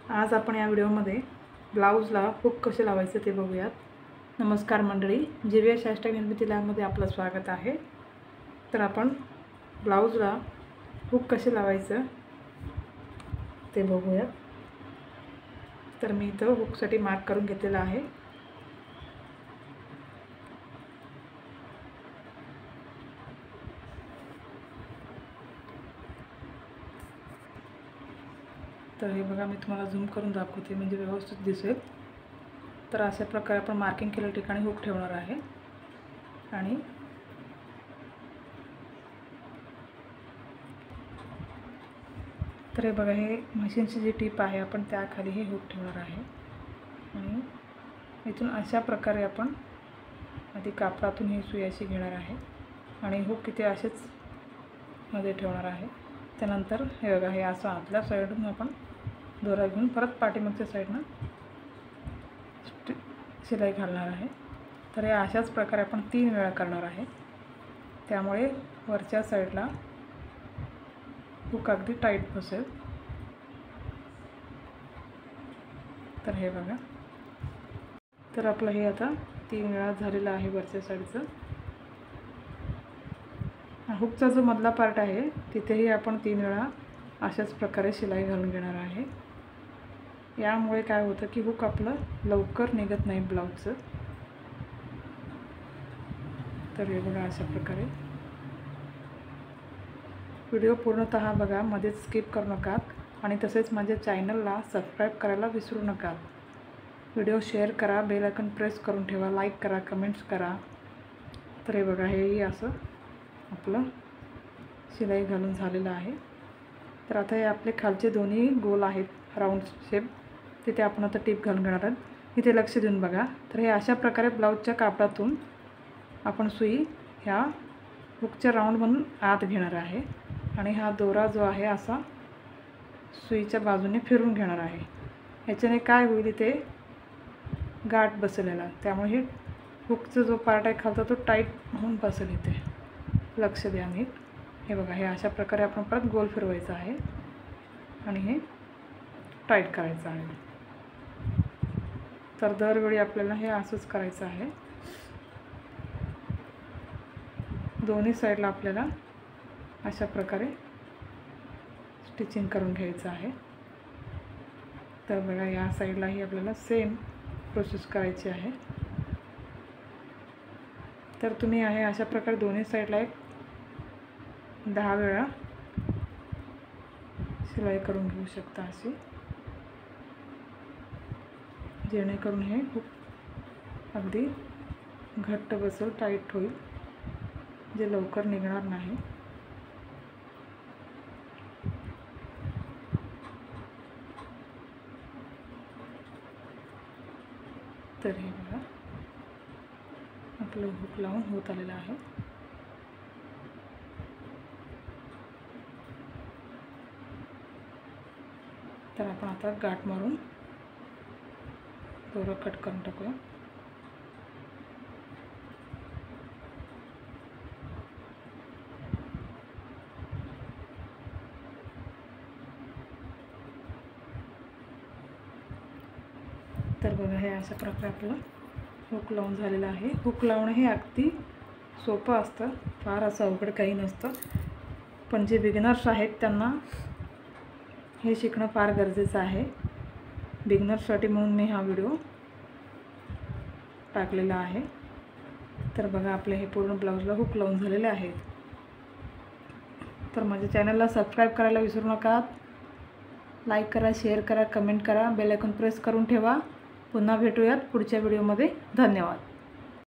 आज आपण या व्हिडिओमध्ये ब्लाऊजला हुक कसे लावायचे ते बघूयात। नमस्कार मंडळी, जीवीएस हॅशटॅग निर्मिती लॅबमध्ये आपलं स्वागत आहे। तर आपण ब्लाऊजला हुक कसे लावायचं ते बघूयात। तर मी इथं हुकसाठी मार्क करून घेतलेला आहे। तर हे बघा, मी तुम्हाला झूम करून दाखवते म्हणजे व्यवस्थित दिसेल। तर अशा प्रकारे आपण मार्किंग केलेल्या ठिकाणी हुक ठेवणार आहे आणि तर हे बघा, हे मशीनची जी टीप आहे आपण त्याखाली हे हुक ठेवणार आहे आणि इथून अशा प्रकारे आपण आधी कापडातून ही सुई अशी घेणार आहे आणि हुक इथे असेच मध्ये ठेवणार आहे। त्यानंतर हे बघा, हे असं आतल्या साईडून आपण दोरा घेऊन परत पाठीमागच्या साईडनं शिलाई घालणार आहे। तर हे अशाच प्रकारे आपण 3 वेळा करणार आहे, त्यामुळे वरच्या साईडला हुक अगदी टाईट बसेल। तर हे बघा, तर आपलं हे आता 3 वेळा झालेलं आहे वरच्या साईडचं। हुकचा जो मधला पार्ट आहे तिथेही आपण 3 वेळा अशाच प्रकारे शिलाई घालून घेणार आहे। यामुळे काय होतं की हुक आपलं लवकर निघत नाही ब्लाऊजचं। तर हे बघा, अशा प्रकारे व्हिडिओ पूर्णतः बघा, मध्येच स्किप करू नका आणि तसेच माझ्या चॅनलला सबस्क्राईब करायला विसरू नका। व्हिडिओ शेअर करा, बेल आयकॉन प्रेस करून ठेवा, लाईक करा, कमेंट्स करा। तर हे बघा, हेही असं आपलं शिलाई घालून झालेलं आहे। तर आता हे आपले खालचे दोन्ही गोल आहेत राऊंड शेप, तिथे आपण आता टीप घालून घेणार आहोत। इथे लक्ष देऊन बघा। तर हे अशा प्रकारे ब्लाऊजच्या कापडातून आपण सुई ह्या हुकच्या राऊंड म्हणून आत घेणार आहे आणि हा दोरा जो आहे असा सुईच्या बाजूने फिरून घेणार आहे। याच्याने काय होईल, इथे गाठ बसेल याला, त्यामुळे हे हुकचा जो पार्ट आहे खालचा तो टाईट होऊन बसेल। इथे लक्ष द्या नीट। हे बघा, हे अशा प्रकारे आपण परत गोल फिरवायचं आहे आणि हे टाईट करायचं आहे। तर दरवेळी आपल्याला हे असंच करायचं आहे। दोन्ही साईडला आपल्याला अशा प्रकारे स्टिचिंग करून घ्यायचं आहे। तर बघा, या साईडलाही आपल्याला सेम प्रोसेस करायची आहे। तर तुम्ही आहे अशा प्रकारे दोन्ही साईडला एक 10 वेळा शिलाई करून घेऊ शकता अशी, जेणेकरून हे हुक अगदी घट्ट बसेल, टाईट होईल, जे लवकर निघणार नाही। तर हे बघा, आपलं हुक लावून होत आलेलं आहे। तर आपण आता गाठ मारून दोरा कट करून टाकूया। तर बघा, हे अशा प्रकारे आपलं हुक लावून झालेलं आहे। हुक लावणं हे अगदी सोपं असतं, फार असं अवघड काही नसतं, पण जे बिगिनर्स आहेत त्यांना हे शिकणं फार गरजेचं आहे। बिगिनर्ससाठी म्हणून मी हा व्हिडिओ टाकलेला आहे। तर बघा, आपले हे पूर्ण ब्लाऊजला हुक लावून झालेले आहे। तर माझ्या चॅनलला सबस्क्राईब करायला विसरू नका, लाईक करा, शेअर करा, कमेंट करा, बेल आयकॉन प्रेस करून ठेवा। पुन्हा भेटूयात पुढच्या व्हिडिओमध्ये। धन्यवाद।